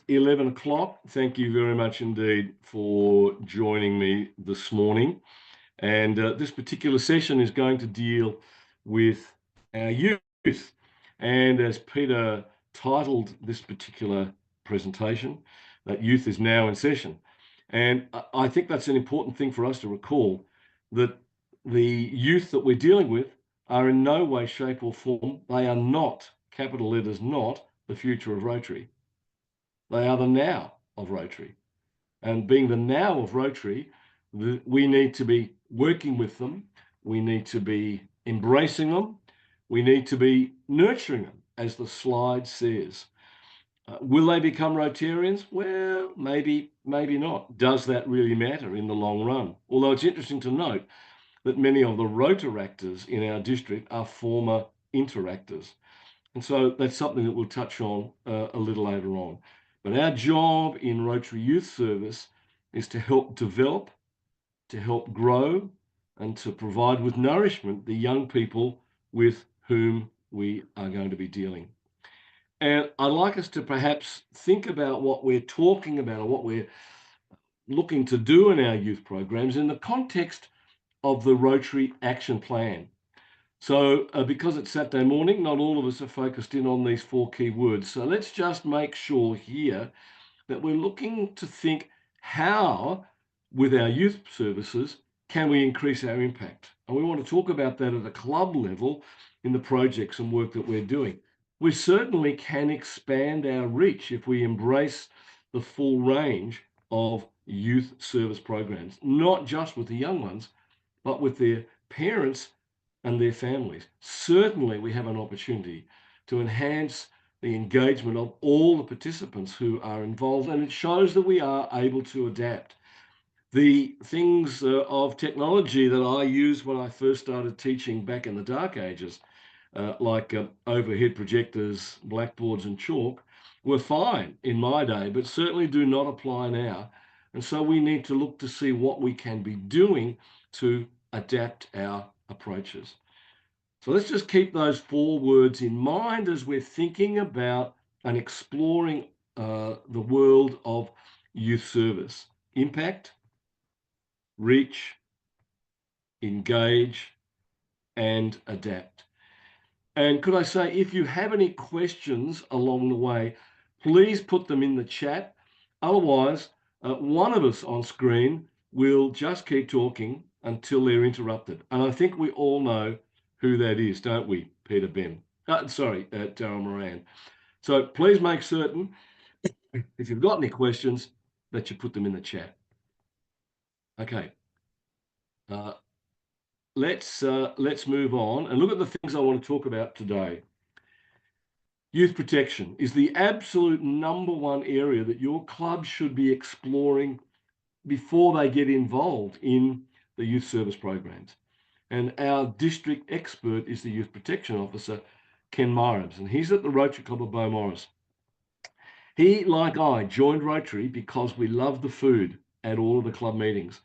11 o'clock. Thank you very much indeed for joining me this morning. And this particular session is going to deal with our youth. And as Peter titled this particular presentation, that youth is now in session. And I think that's an important thing for us to recall, that the youth that we're dealing with are in no way, shape or form, they are not, capital letters, not the future of Rotary. They are the now of Rotary. And being the now of Rotary, we need to be working with them. We need to be embracing them. We need to be nurturing them, as the slide says. Will they become Rotarians? Well, maybe not. Does that really matter in the long run? Although it's interesting to note that many of the Rotaractors in our district are former interactors. And so that's something that we'll touch on a little later on. But our job in Rotary Youth Service is to help develop, to help grow, and to provide with nourishment the young people with whom we are going to be dealing. And I'd like us to perhaps think about what we're talking about or what we're looking to do in our youth programs in the context of the Rotary Action Plan. So because it's Saturday morning, not all of us are focused in on these 4 key words. So let's just make sure here that we're looking to think how, with our youth services, can we increase our impact? And we want to talk about that at a club level in the projects and work that we're doing. We certainly can expand our reach if we embrace the full range of youth service programs, not just with the young ones, but with their parents and their families. Certainly, we have an opportunity to enhance the engagement of all the participants who are involved, and it shows that we are able to adapt. The things of technology that I used when I first started teaching back in the dark ages, like overhead projectors, blackboards and chalk, were fine in my day, but certainly do not apply now. And so we need to look to see what we can be doing to adapt our approaches. So let's just keep those 4 words in mind as we're thinking about and exploring the world of youth service. Impact, reach, engage, and adapt. And could I say, if you have any questions along the way, please put them in the chat. Otherwise, one of us on screen will just keep talking until they're interrupted. And I think we all know who that is, don't we, Peter Ben? Daryl Moran. So please make certain, if you've got any questions, that you put them in the chat. Okay. Let's move on and look at the things I want to talk about today. Youth protection is the absolute #1 area that your club should be exploring before they get involved in the youth service programs. And our district expert is the Youth Protection Officer, Ken Myrams, and he's at the Rotary Club of Beaumaris. He, like I, joined Rotary because we love the food at all of the club meetings.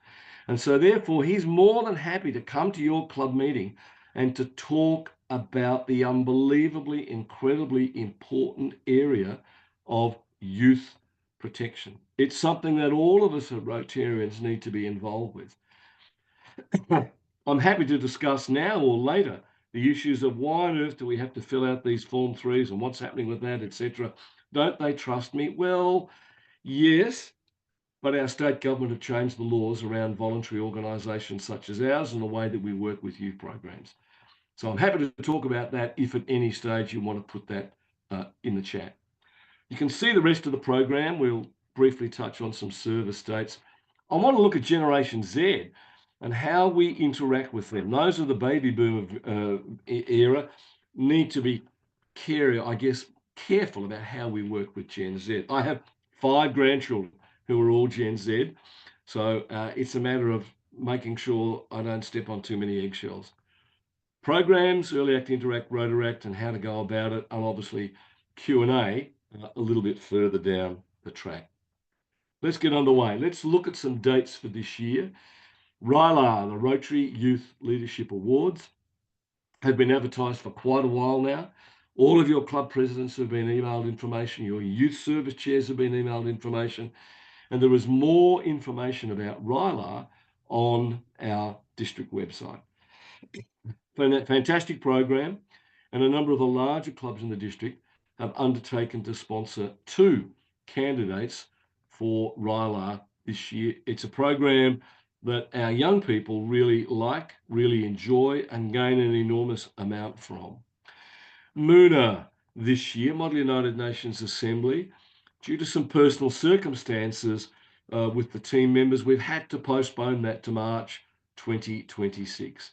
And so therefore, he's more than happy to come to your club meeting and to talk about the unbelievably, incredibly important area of youth protection. It's something that all of us as Rotarians need to be involved with. I'm happy to discuss now or later the issues of why on earth do we have to fill out these Form 3s and what's happening with that, etc. Don't they trust me? Well, yes, but our state government have changed the laws around voluntary organisations such as ours and the way that we work with youth programs. So I'm happy to talk about that if at any stage you want to put that in the chat. You can see the rest of the program. We'll briefly touch on some service dates. I want to look at Generation Z and how we interact with them. Those of the baby boom era need to be careful about how we work with Gen Z. I have 5 grandchildren who are all Gen Z, so it's a matter of making sure I don't step on too many eggshells. Programs, Early Act, Interact, Rotaract, and how to go about it, and obviously Q&A a little bit further down the track. Let's get underway. Let's look at some dates for this year. RYLA, the Rotary Youth Leadership Awards, have been advertised for quite a while now. All of your club presidents have been emailed information. Your youth service chairs have been emailed information. And there is more information about RYLA on our district website. Fantastic program. And a number of the larger clubs in the district have undertaken to sponsor 2 candidates for RYLA this year. It's a program that our young people really like, really enjoy, and gain an enormous amount from. Moona this year, Model United Nations Assembly, due to some personal circumstances with the team members, we've had to postpone that to March 2026.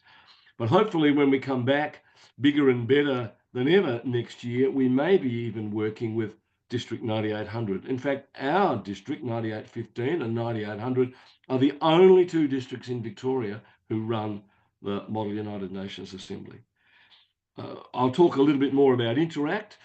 But hopefully when we come back bigger and better than ever next year, we may be even working with District 9800. In fact, our district, 9815 and 9800, are the only 2 districts in Victoria who run the Model United Nations Assembly. I'll talk a little bit more about Interact,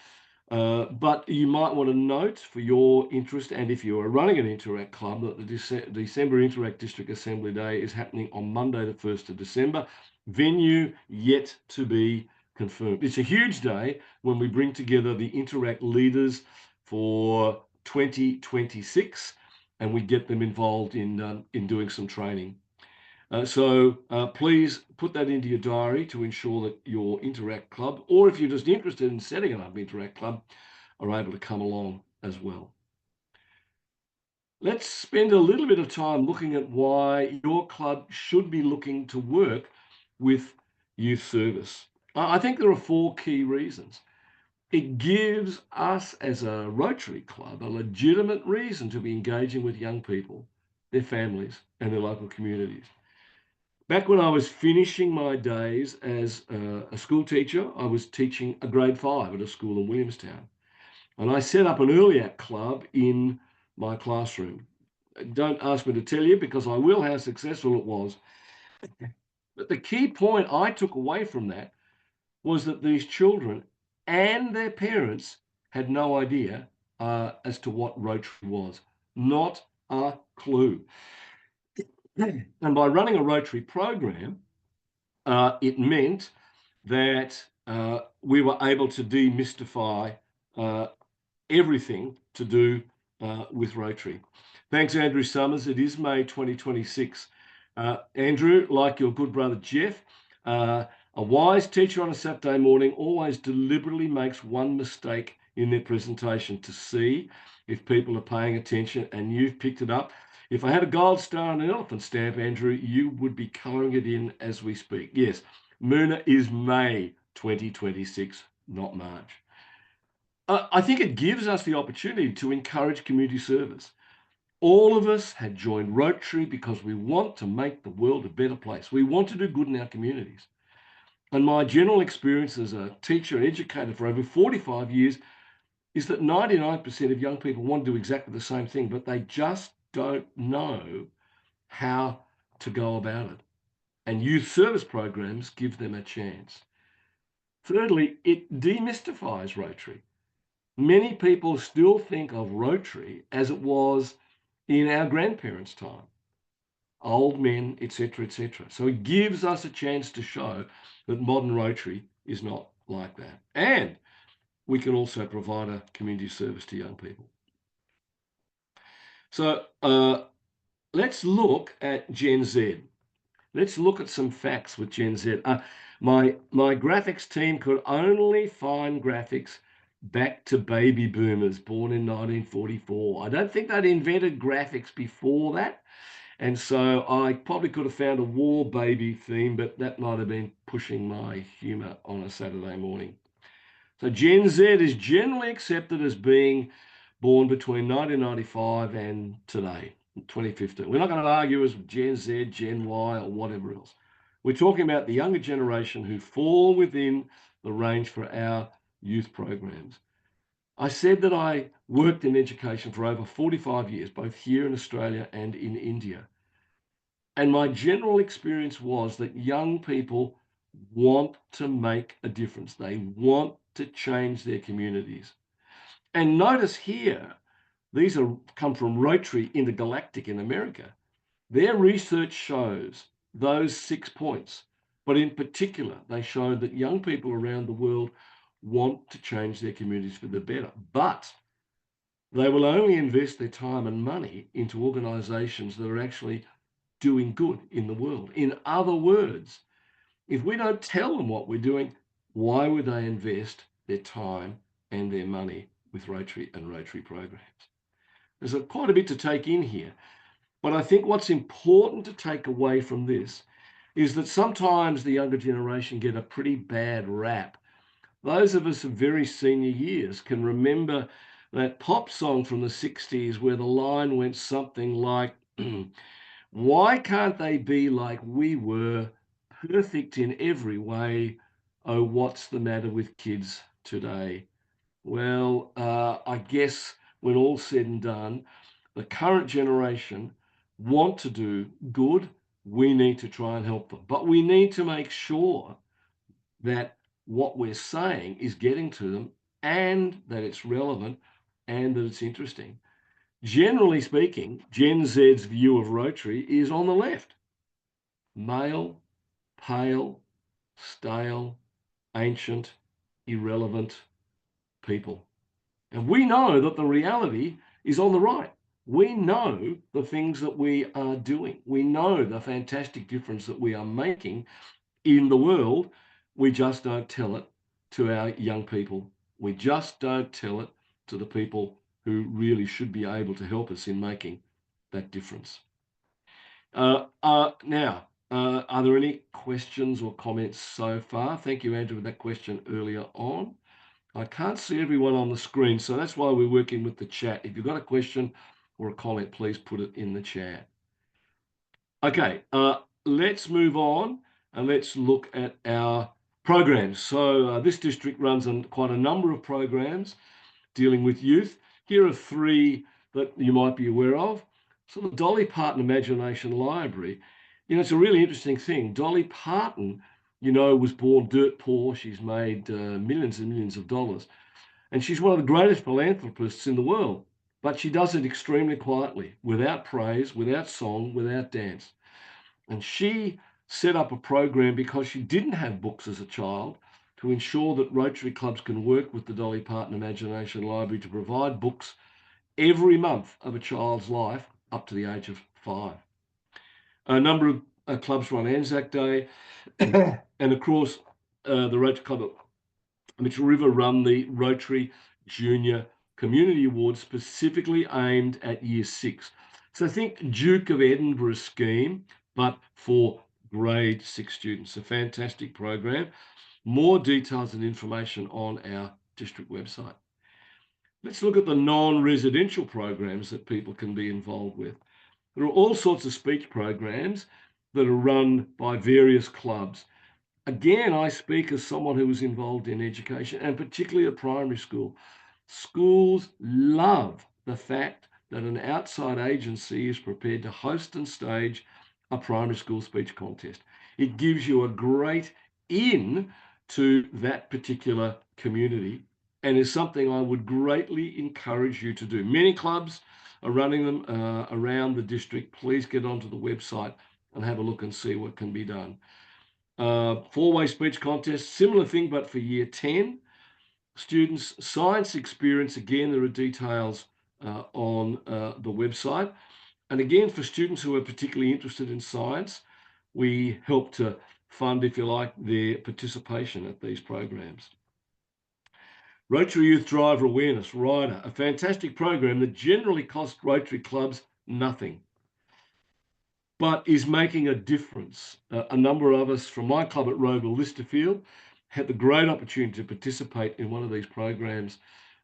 but you might want to note for your interest, and if you are running an Interact club, that the December Interact District Assembly Day is happening on Monday, the 1st of December. Venue yet to be confirmed. It's a huge day when we bring together the Interact leaders for 2026, and we get them involved in doing some training. So please put that into your diary to ensure that your Interact club, or if you're just interested in setting up an Interact club, are able to come along as well. Let's spend a little bit of time looking at why your club should be looking to work with youth service. I think there are 4 key reasons. It gives us as a Rotary club a legitimate reason to be engaging with young people, their families, and their local communities. Back when I was finishing my days as a school teacher, I was teaching a grade 5 at a school in Williamstown. And I set up an early act club in my classroom. Don't ask me to tell you because I will how successful it was. But the key point I took away from that was that these children and their parents had no idea as to what Rotary was. Not a clue. And by running a Rotary program, it meant that we were able to demystify everything to do with Rotary. Thanks, Andrew Summers. It is May 2026. Andrew, like your good brother Jeff, a wise teacher on a Saturday morning always deliberately makes one mistake in their presentation to see if people are paying attention, and you've picked it up. If I had a gold star and an elephant stamp, Andrew, you would be colouring it in as we speak. Yes, Moona is May 2026, not March. I think it gives us the opportunity to encourage community service. All of us had joined Rotary because we want to make the world a better place. We want to do good in our communities. And my general experience as a teacher and educator for over 45 years is that 99% of young people want to do exactly the same thing, but they just don't know how to go about it. And youth service programs give them a chance. Thirdly, it demystifies Rotary. Many people still think of Rotary as it was in our grandparents' time, old men, etc., etc. So it gives us a chance to show that modern Rotary is not like that. And we can also provide a community service to young people. So let's look at Gen Z. Let's look at some facts with Gen Z. My graphics team could only find graphics back to baby boomers born in 1944. I don't think they'd invented graphics before that. And so I probably could have found a war baby theme, but that might have been pushing my humor on a Saturday morning. So Gen Z is generally accepted as being born between 1995 and today, 2015. We're not going to argue as Gen Z, Gen Y, or whatever else. We're talking about the younger generation who fall within the range for our youth programs. I said that I worked in education for over 45 years, both here in Australia and in India. And my general experience was that young people want to make a difference. They want to change their communities. And notice here, these come from Rotary Intergalactic in America. Their research shows those 6 points, but in particular, they showed that young people around the world want to change their communities for the better, but they will only invest their time and money into organisations that are actually doing good in the world. In other words, if we don't tell them what we're doing, why would they invest their time and their money with Rotary and Rotary programs? There's quite a bit to take in here, but I think what's important to take away from this is that sometimes the younger generation get a pretty bad rap. Those of us of very senior years can remember that pop song from the 60s where the line went something like, why can't they be like we were, perfect in every way? Oh, what's the matter with kids today? Well, I guess when all's said and done, the current generation want to do good. We need to try and help them, but we need to make sure that what we're saying is getting to them and that it's relevant and that it's interesting. Generally speaking, Gen Z's view of Rotary is on the left. Male, pale, stale, ancient, irrelevant people. And we know that the reality is on the right. We know the things that we are doing. We know the fantastic difference that we are making in the world. We just don't tell it to our young people. We just don't tell it to the people who really should be able to help us in making that difference. Now, are there any questions or comments so far? Thank you, Andrew, for that question earlier on. I can't see everyone on the screen, so that's why we're working with the chat. If you've got a question or a comment, please put it in the chat. Okay, let's move on and let's look at our programs. So this district runs on quite a number of programs dealing with youth. Here are three that you might be aware of. So the Dolly Parton Imagination Library, it's a really interesting thing. Dolly Parton, was born dirt poor. She's made millions and millions of dollars. And she's one of the greatest philanthropists in the world. But she does it extremely quietly, without praise, without song, without dance. And she set up a program because she didn't have books as a child to ensure that Rotary clubs can work with the Dolly Parton Imagination Library to provide books every month of a child's life up to the age of 5. A number of clubs run Anzac Day, and of course, the Rotary Club at Mitchell River run the Rotary Junior Community Awards specifically aimed at Year 6. So think Duke of Edinburgh scheme, but for grade 6 students. A fantastic program. More details and information on our district website. Let's look at the non-residential programs that people can be involved with. There are all sorts of speech programs that are run by various clubs. Again, I speak as someone who was involved in education, and particularly at primary school. Schools love the fact that an outside agency is prepared to host and stage a primary school speech contest. It gives you a great in to that particular community and is something I would greatly encourage you to do. Many clubs are running them around the district. Please get onto the website and have a look and see what can be done. Four-way speech contest, similar thing, but for year 10 students. Science experience, again, there are details on the website. And again, for students who are particularly interested in science, we help to fund, if you like, their participation at these programs. Rotary Youth Driver Awareness, RYLA, a fantastic program that generally costs Rotary clubs nothing, but is making a difference. A number of us from my club at Roval Listerfield had the great opportunity to participate in one of these programs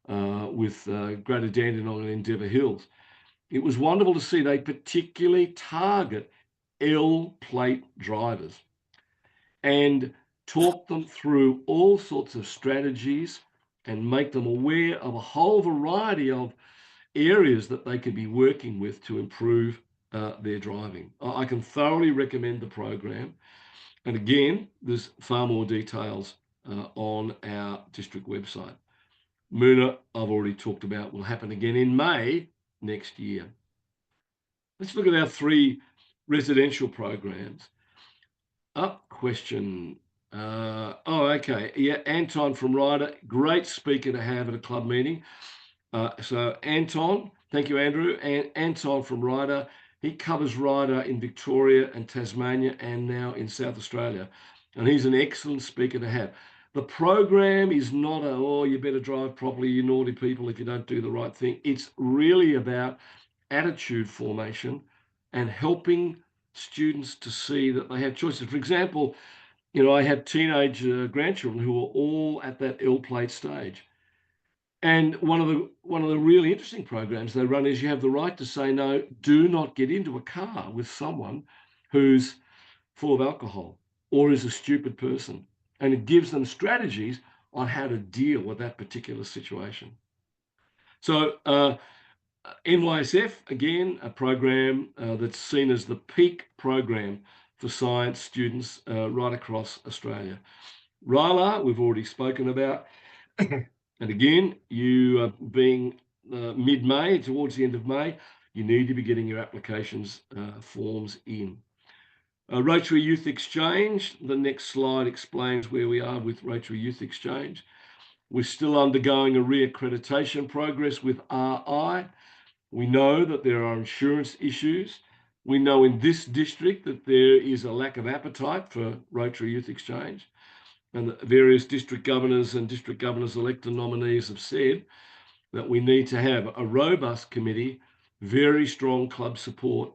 with Greater Dandenong and Endeavour Hills. It was wonderful to see they particularly target L plate drivers and talk them through all sorts of strategies and make them aware of a whole variety of areas that they could be working with to improve their driving. I can thoroughly recommend the program. And again, there's far more details on our district website. Moona, I've already talked about, will happen again in May next year. Let's look at our 3 residential programs. Question Okay. Yeah, Anton from RYLA, great speaker to have at a club meeting. So Anton, thank you, Andrew. And Anton from RYLA, he covers RYLA in Victoria and Tasmania and now in South Australia. And he's an excellent speaker to have. The program is not oh, you better drive properly, you naughty people, if you don't do the right thing. It's really about attitude formation and helping students to see that they have choices. For example, I have teenage grandchildren who are all at that L plate stage. And one of the really interesting programs they run is you have the right to say no. Do not get into a car with someone who's full of alcohol or is a stupid person, and it gives them strategies on how to deal with that particular situation. So NYSF, again, a program that's seen as the peak program for science students right across Australia. RYLA, we've already spoken about. And again, you being mid-May, towards the end of May, you need to be getting your applications forms in. Rotary Youth Exchange, the next slide explains where we are with Rotary Youth Exchange. We're still undergoing a reaccreditation progress with RI. We know that there are insurance issues. We know in this district that there is a lack of appetite for Rotary Youth Exchange. And the various district governors and district governors-elect nominees have said that we need to have a robust committee, very strong club support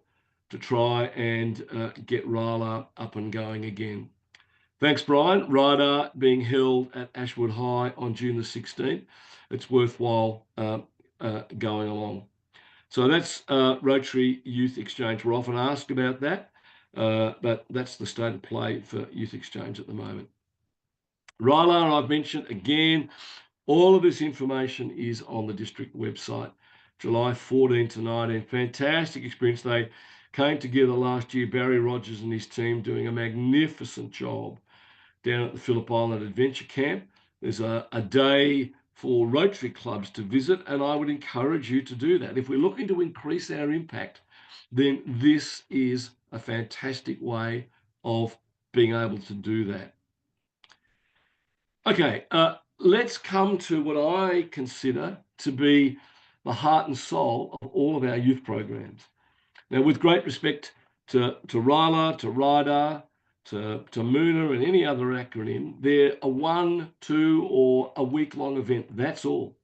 to try and get RYLA up and going again. Thanks, Brian. RYLA being held at Ashwood High on June the 16th. It's worthwhile going along. So that's Rotary Youth Exchange. We're often asked about that, but that's the state of play for Youth Exchange at the moment. RYLA, I've mentioned again, all of this information is on the district website. July 14 to 19, fantastic experience. They came together last year, Barry Rogers and his team doing a magnificent job down at the Phillip Island Adventure Camp. There's a day for Rotary clubs to visit, and I would encourage you to do that. If we're looking to increase our impact, then this is a fantastic way of being able to do that. Okay, let's come to what I consider to be the heart and soul of all of our youth programs. Now, with great respect to RYLA, to RIDA, to MUNA and any other acronym, they're a 1, 2, or a week-long event. That's all.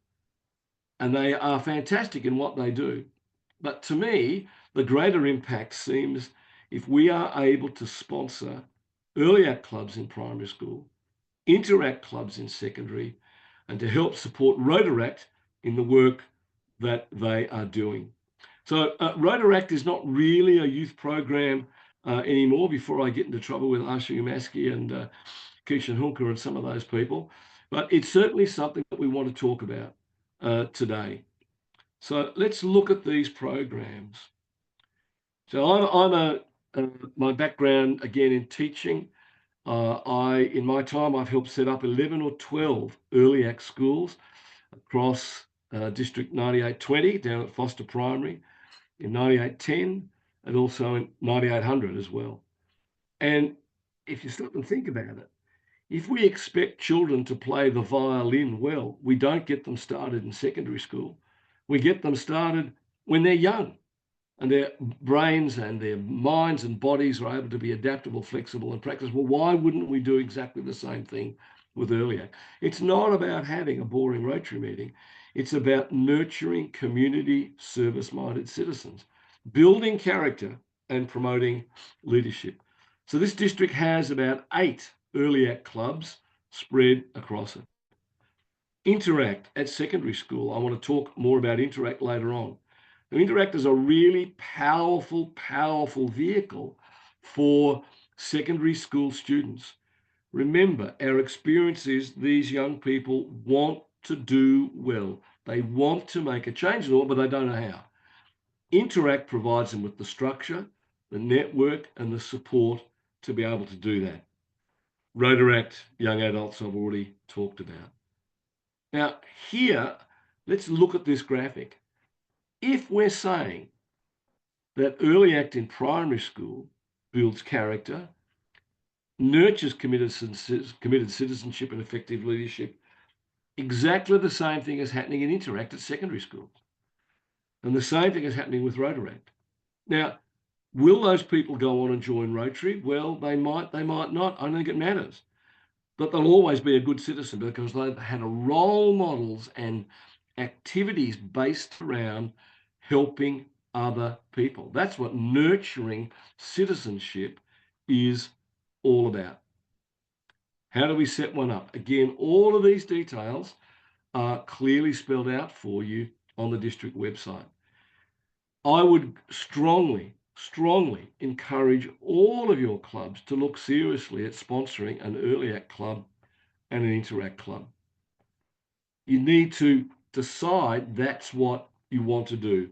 And they are fantastic in what they do. But to me, the greater impact seems if we are able to sponsor early act clubs in primary school, interact clubs in secondary, and to help support Rotaract in the work that they are doing. So Rotaract is not really a youth program anymore, before I get into trouble with Asha Umaski and Keishan Hunker and some of those people, but it's certainly something that we want to talk about today. So let's look at these programs. So my background again in teaching. In my time, I've helped set up 11 or 12 early act schools across District 9820 down at Foster Primary, in 9810, and also in 9800 as well. And if you stop and think about it, if we expect children to play the violin well, we don't get them started in secondary school. We get them started when they're young, and their brains and their minds and bodies are able to be adaptable, flexible, and practice. Well, why wouldn't we do exactly the same thing with early act? It's not about having a boring Rotary meeting. It's about nurturing community service-minded citizens, building character and promoting leadership. So this district has about 8 early act clubs spread across it. Interact at secondary school. I want to talk more about Interact later on. Now, Interact is a really powerful vehicle for secondary school students. Remember, our experience is these young people want to do well. They want to make a change in the world, but they don't know how. Interact provides them with the structure, the network, and the support to be able to do that. Rotaract, young adults, I've already talked about. Now, here, let's look at this graphic. If we're saying that early act in primary school builds character, nurtures committed citizenship and effective leadership. Exactly the same thing is happening in Interact at secondary schools. And the same thing is happening with Rotary. Now, will those people go on and join Rotary? Well, they might not. I don't think it matters. But they'll always be a good citizen because they've had role models and activities based around helping other people. That's what nurturing citizenship is all about. How do we set one up? Again, all of these details are clearly spelled out for you on the district website. I would strongly encourage all of your clubs to look seriously at sponsoring an Early Act club and an Interact club. You need to decide that's what you want to do.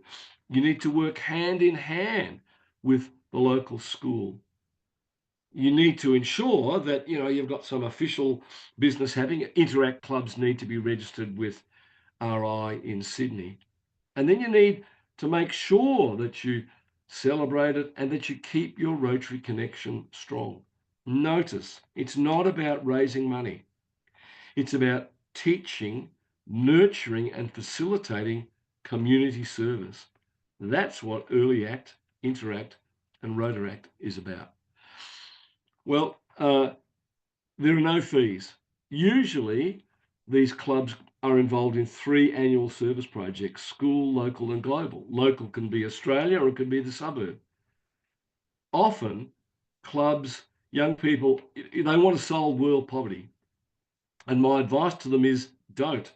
You need to work hand in hand with the local school. You need to ensure that you've got some official business happening. Interact clubs need to be registered with RI in Sydney. And then you need to make sure that you celebrate it and that you keep your Rotary connection strong. Notice, it's not about raising money. It's about teaching, nurturing, and facilitating community service. That's what Early Act, Interact, and Rotaract is about. Well, there are no fees. Usually, these clubs are involved in 3 annual service projects: school, local, and global. Local can be Australia or it can be the suburb. Often, clubs, young people, they want to solve world poverty. And my advice to them is don't.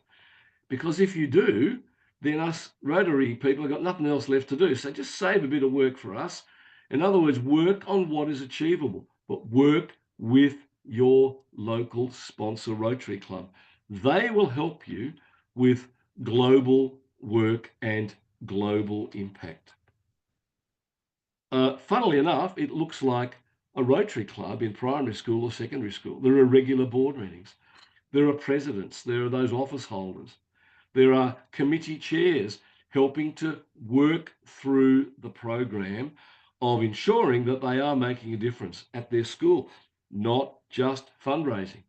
Because if you do, then us Rotary people have got nothing else left to do. So just save a bit of work for us. In other words, work on what is achievable, but work with your local sponsor Rotary Club. They will help you with global work and global impact. Funnily enough, it looks like a Rotary Club in primary school or secondary school. There are regular board meetings. There are presidents. There are those office holders. There are committee chairs helping to work through the program of ensuring that they are making a difference at their school, not just fundraising.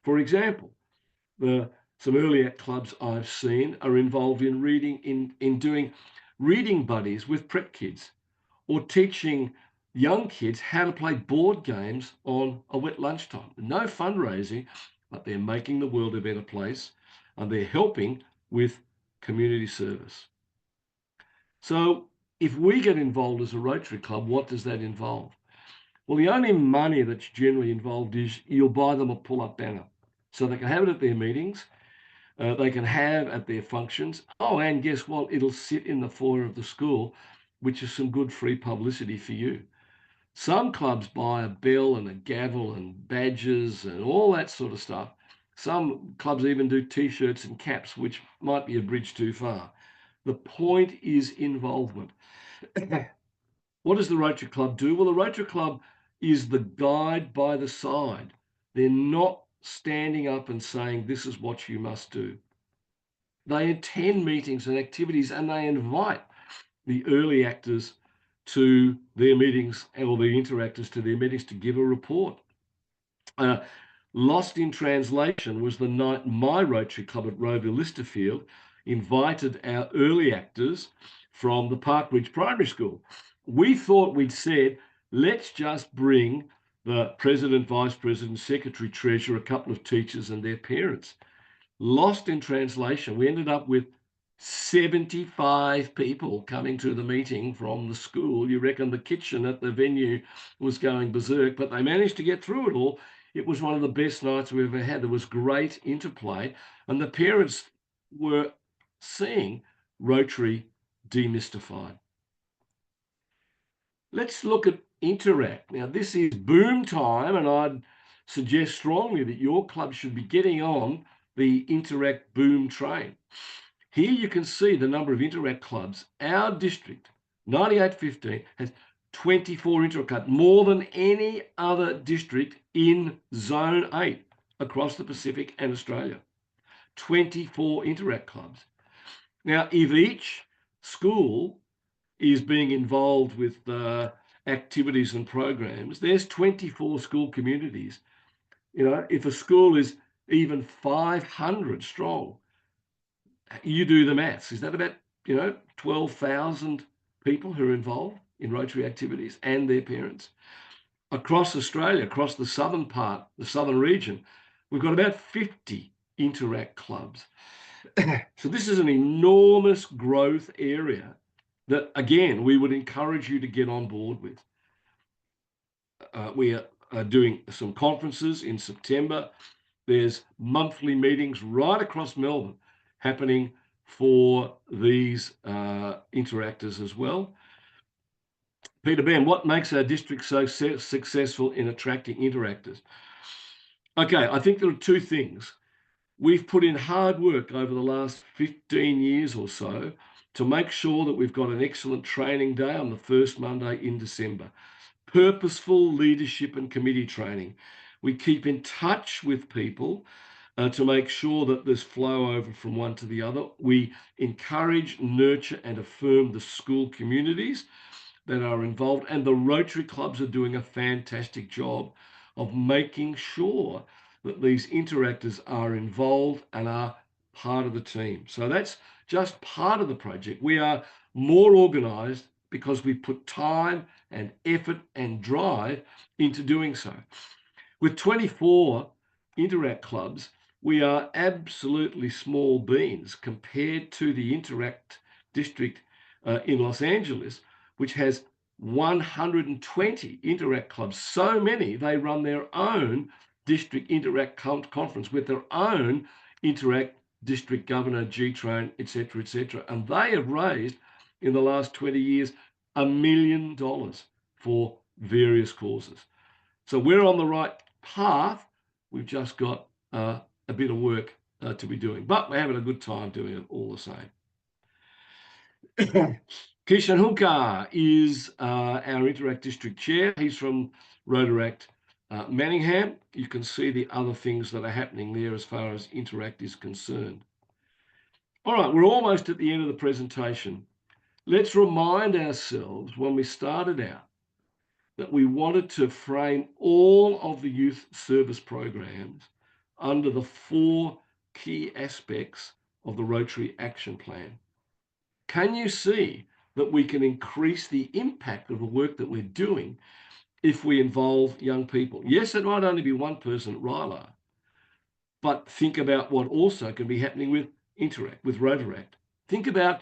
For example, some Early Act clubs I've seen are involved in doing reading buddies with prep kids, or teaching young kids how to play board games on a wet lunchtime. No fundraising, but they're making the world a better place, and they're helping with community service. So if we get involved as a Rotary Club, what does that involve? Well, the only money that's generally involved is you'll buy them a pull-up banner. So they can have it at their meetings, they can have at their functions. Oh, and guess what? It'll sit in the foyer of the school, which is some good free publicity for you. Some clubs buy a bell and a gavel and badges and all that sort of stuff. Some clubs even do T-shirts and caps, which might be a bridge too far. The point is involvement. What does the Rotary Club do? Well, the Rotary Club is the guide by the side. They're not standing up and saying, this is what you must do. They attend meetings and activities, and they invite the early actors to their meetings, or the interactors to their meetings, to give a report. Lost in translation was the night my Rotary Club at Rover Listerfield invited our early actors from the Park Ridge Primary School. We thought we'd said, let's just bring the president, vice president, secretary, treasurer, a couple of teachers and their parents. Lost in translation, we ended up with 75 people coming to the meeting from the school. You reckon the kitchen at the venue was going berserk, but they managed to get through it all. It was one of the best nights we've ever had. There was great interplay, and the parents were seeing Rotary demystified. Let's look at Interact. Now, this is boom time, and I'd suggest strongly that your club should be getting on the Interact boom train. Here you can see the number of Interact clubs. Our district, 9815, has 24 Interact clubs, more than any other district in Zone 8 across the Pacific and Australia. 24 Interact clubs. Now, if each school is being involved with activities and programs, there's 24 school communities. If a school is even 500 strong, you do the maths. Is that about, 12,000 people who are involved in Rotary activities and their parents? Across Australia, across the southern region, we've got about 50 Interact clubs. So this is an enormous growth area that, again, we would encourage you to get on board with. We are doing some conferences in September. There's monthly meetings right across Melbourne happening for these interactors as well. Peter Ben, what makes our district so successful in attracting interactors? Okay, I think there are two things. We've put in hard work over the last 15 years or so to make sure that we've got an excellent training day on the first Monday in December. Purposeful leadership and committee training. We keep in touch with people to make sure that there's flow over from one to the other. We encourage, nurture, and affirm the school communities that are involved, and the Rotary clubs are doing a fantastic job of making sure that these interactors are involved and are part of the team. So that's just part of the project. We are more organised because we put time and effort and drive into doing so. With 24 Interact clubs, we are absolutely small beans compared to the Interact district in Los Angeles, which has 120 Interact clubs. So many, they run their own district Interact conference with their own Interact district governor, G-Train, etc., etc. And they have raised, in the last 20 years, $1 million for various causes. So we're on the right path. We've just got a bit of work to be doing, but we're having a good time doing it all the same. Kishan Hulkar is our Interact District Chair. He's from Rotaract Manningham. You can see the other things that are happening there as far as Interact is concerned. All right, we're almost at the end of the presentation. Let's remind ourselves when we started out that we wanted to frame all of the youth service programs under the 4 key aspects of the Rotary Action Plan. Can you see that we can increase the impact of the work that we're doing if we involve young people? Yes, it might only be one person at RYLA, but think about what also can be happening with Interact, with Rotaract. Think about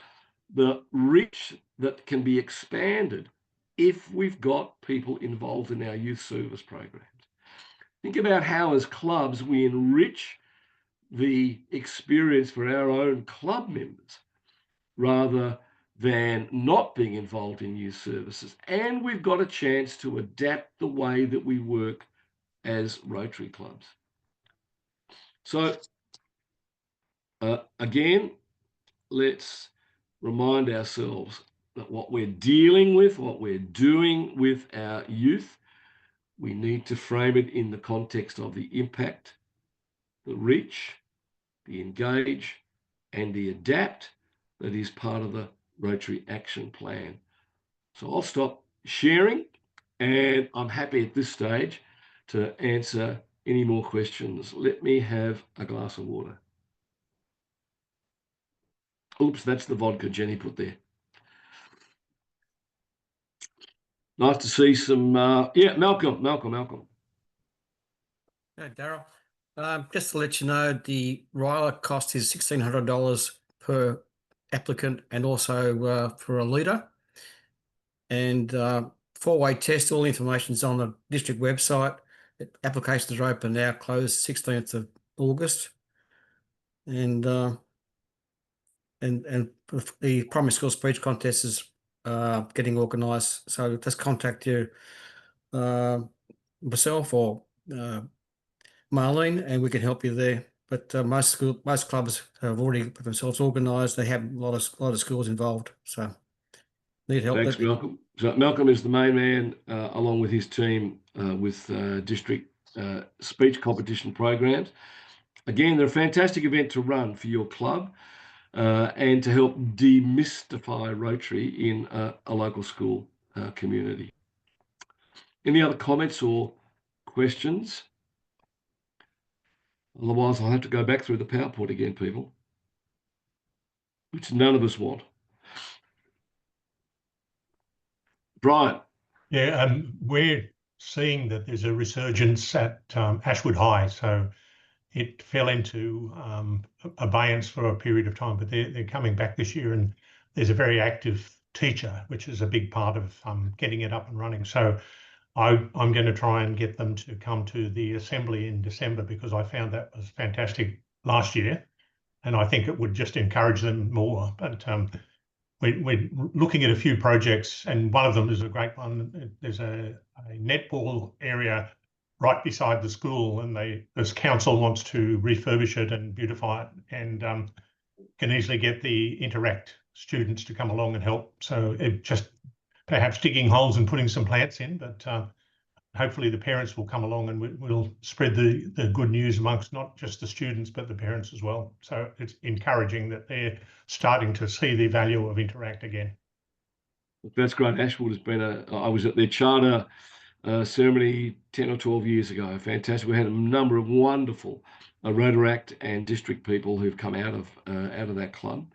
the reach that can be expanded if we've got people involved in our youth service programs. Think about how, as clubs, we enrich the experience for our own club members rather than not being involved in youth services. And we've got a chance to adapt the way that we work as Rotary clubs. So again, let's remind ourselves that what we're dealing with, what we're doing with our youth, we need to frame it in the context of the impact, the reach, the engage, and the adapt that is part of the Rotary Action Plan. So I'll stop sharing, and I'm happy at this stage to answer any more questions. Let me have a glass of water. Oops, that's the vodka Jenny put there. Nice to see some, Malcolm. Hey, Daryl. Just to let you know, the RYLA cost is $1,600 per applicant and also for a leader. And 4-way test, all information is on the district website. Applications are open now, closed 16th of August. And the primary school speech contest is getting organised. So just contact you, myself or Marlene, and we can help you there. But most clubs have already got themselves organised. They have a lot of schools involved. So need help. Thanks, Malcolm. So Malcolm is the main man, along with his team, with district speech competition programs. Again, they're a fantastic event to run for your club and to help demystify Rotary in a local school community. Any other comments or questions? Otherwise, I'll have to go back through the PowerPoint again, people, which none of us want. Brian. Yeah, we're seeing that there's a resurgence at Ashwood High. So it fell into abeyance for a period of time, but they're coming back this year, and there's a very active teacher, which is a big part of getting it up and running. So I'm going to try and get them to come to the assembly in December, because I found that was fantastic last year, and I think it would just encourage them more. But we're looking at a few projects, and one of them is a great one. There's a netball area right beside the school, and this council wants to refurbish it and beautify it, and can easily get the Interact students to come along and help. So it just perhaps digging holes and putting some plants in, but hopefully the parents will come along, and we'll spread the good news amongst not just the students, but the parents as well. So it's encouraging that they're starting to see the value of Interact again. That's great. Ashwood has been I was at their charter ceremony 10 or 12 years ago. Fantastic. We had a number of wonderful Rotary and district people who've come out of that club.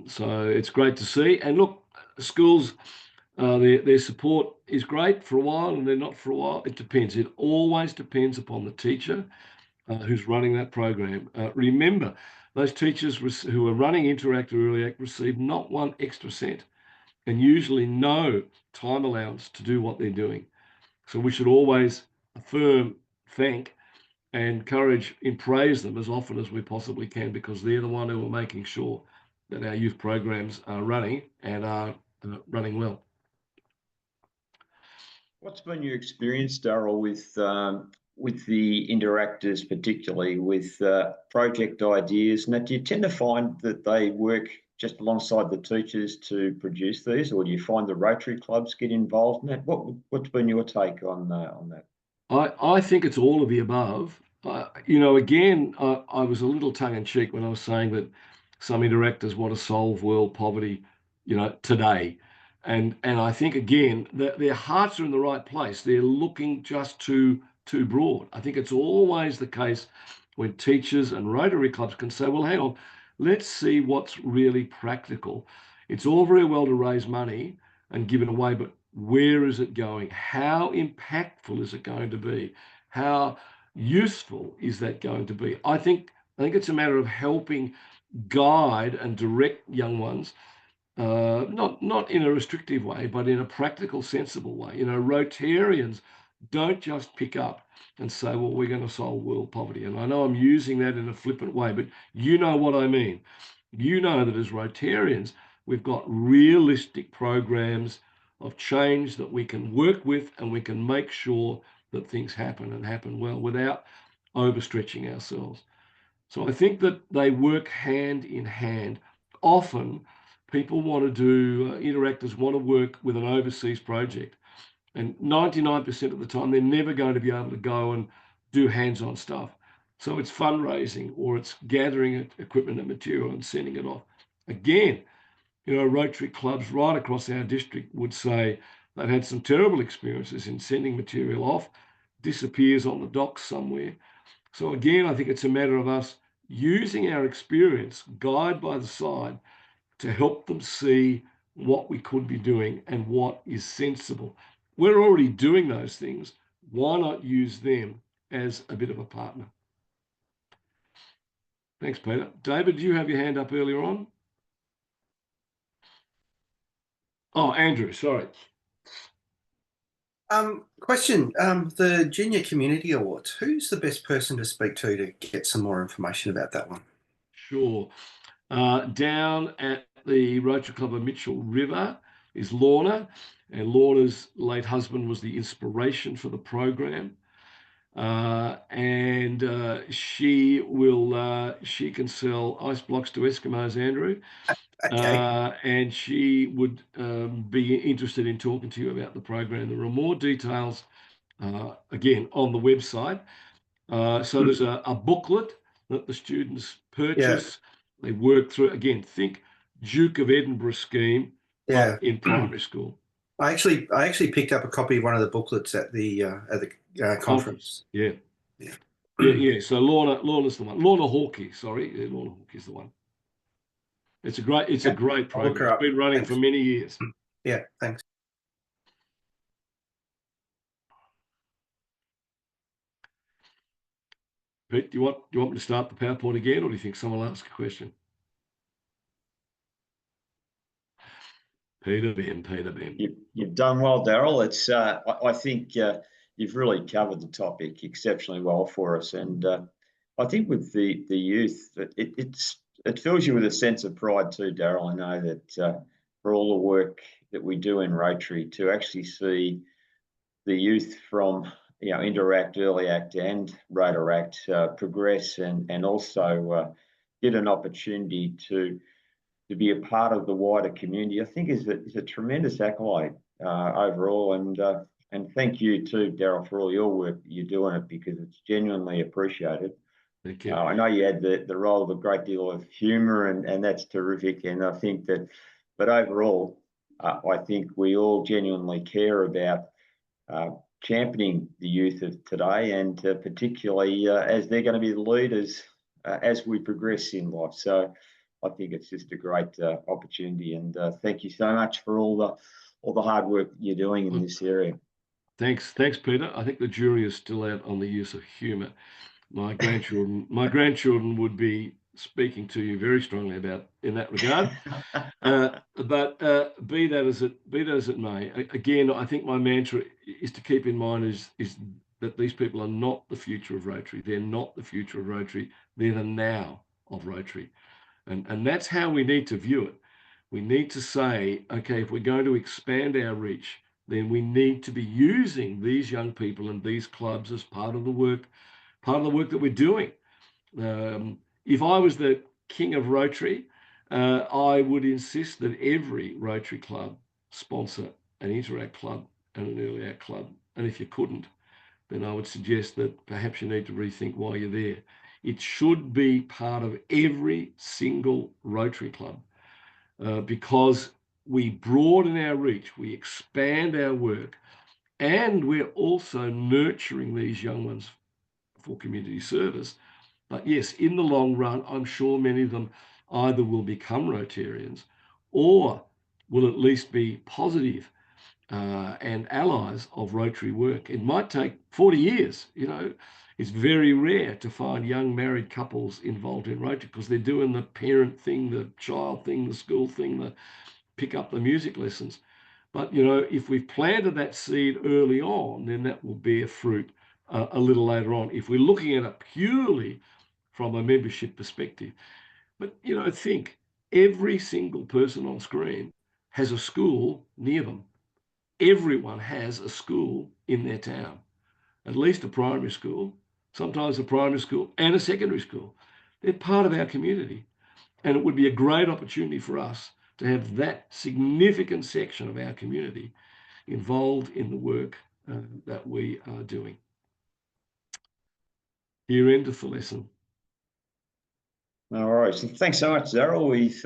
So it's great to see. And look, schools, their support is great for a while, and they're not for a while. It depends. It always depends upon the teacher who's running that program. Remember, those teachers who are running Interact or RYLA receive not one extra cent, and usually no time allowance to do what they're doing. So we should always affirm, thank, and encourage and praise them as often as we possibly can, because they're the one who are making sure that our youth programs are running and are running well. What's been your experience, Daryl, with the interactors, particularly with project ideas? Now, do you tend to find that they work just alongside the teachers to produce these, or do you find the Rotary clubs get involved in that? What's been your take on that? I think it's all of the above. Again, I was a little tongue-in-cheek when I was saying that some interactors want to solve world poverty, today. And I think, again, that their hearts are in the right place. They're looking just too broad. I think it's always the case when teachers and Rotary clubs can say, well, hang on, let's see what's really practical. It's all very well to raise money and give it away, but where is it going? How impactful is it going to be? How useful is that going to be? I think it's a matter of helping guide and direct young ones, not in a restrictive way, but in a practical, sensible way. Rotarians don't just pick up and say, well, we're going to solve world poverty. And I know I'm using that in a flippant way, but you know what I mean. You know that as Rotarians, we've got realistic programs of change that we can work with, and we can make sure that things happen and happen well without overstretching ourselves. So I think that they work hand in hand. Often people want to do, interactors want to work with an overseas project, and 99% of the time they're never going to be able to go and do hands-on stuff. So it's fundraising, or it's gathering equipment and material and sending it off. Again, Rotary clubs right across our district would say they've had some terrible experiences in sending material off, disappears on the docks somewhere. So again, I think it's a matter of us using our experience, guide by the side, to help them see what we could be doing and what is sensible. We're already doing those things. Why not use them as a bit of a partner? Thanks, Peter. David, did you have your hand up earlier on? Oh, Andrew, sorry. Question, the Junior Community Awards, who's the best person to speak to get some more information about that one? Sure. Down at the Rotary Club of Mitchell River is Lorna, and Lorna's late husband was the inspiration for the program. She can sell ice blocks to Eskimos, Andrew. Okay. And she would be interested in talking to you about the program. There are more details, again, on the website. So there's a booklet that the students purchase. Yeah. They work through, again, think Duke of Edinburgh scheme, but in primary school. I actually picked up a copy of one of the booklets at the conference. Yeah. Yeah. Yeah. So Lorna's the one. Lorna Hawkey, sorry. Yeah, Lorna Hawkey's the one. It's a great I'll look her program. It's up. been running Thanks. for many years. Yeah, thanks. Pete, do you want me to start the PowerPoint again, or do you think someone will ask a question? Peter Ben. You've done well, Daryl. It's I think you've really covered the topic exceptionally well for us, and I think with the youth, it fills you with a sense of pride too, Daryl. I know that for all the work that we do in Rotary, to actually see the youth from Interact, Early Act, and Rotaract progress, and also get an opportunity to be a part of the wider community, I think is a tremendous accolade overall. And thank you too, Daryl, for all your work you're doing it, because it's genuinely appreciated. Thank you. I know you had the role of a great deal of humour, and that's terrific. And I think that, but overall, I think we all genuinely care about championing the youth of today, and particularly as they're going to be the leaders as we progress in life. So I think it's just a great opportunity, and thank you so much for all the hard work you're doing in this area. Thanks, Peter. I think the jury is still out on the use of humour. My grandchildren would be speaking to you very strongly about in that regard. But be that as it may, again, I think my mantra is to keep in mind is that these people are not the future of Rotary. They're not the future of Rotary. They're the now of Rotary. And that's how we need to view it. We need to say, okay, if we're going to expand our reach, then we need to be using these young people and these clubs as part of the work that we're doing. If I was the king of Rotary, I would insist that every Rotary club sponsor an Interact club and an Early Act club. And if you couldn't, then I would suggest that perhaps you need to rethink why you're there. It should be part of every single Rotary club because we broaden our reach, we expand our work, and we're also nurturing these young ones for community service. But yes, in the long run, I'm sure many of them either will become Rotarians or will at least be positive and allies of Rotary work. It might take 40 years. It's very rare to find young married couples involved in Rotary because they're doing the parent thing, the child thing, the school thing, the pick up the music lessons. But, if we've planted that seed early on, then that will bear fruit a little later on. If we're looking at it purely from a membership perspective. But, think every single person on screen has a school near them. Everyone has a school in their town, at least a primary school, sometimes a primary school and a secondary school. They're part of our community. And it would be a great opportunity for us to have that significant section of our community involved in the work that we are doing. Here endeth the lesson. All right. So thanks so much, Daryl. We've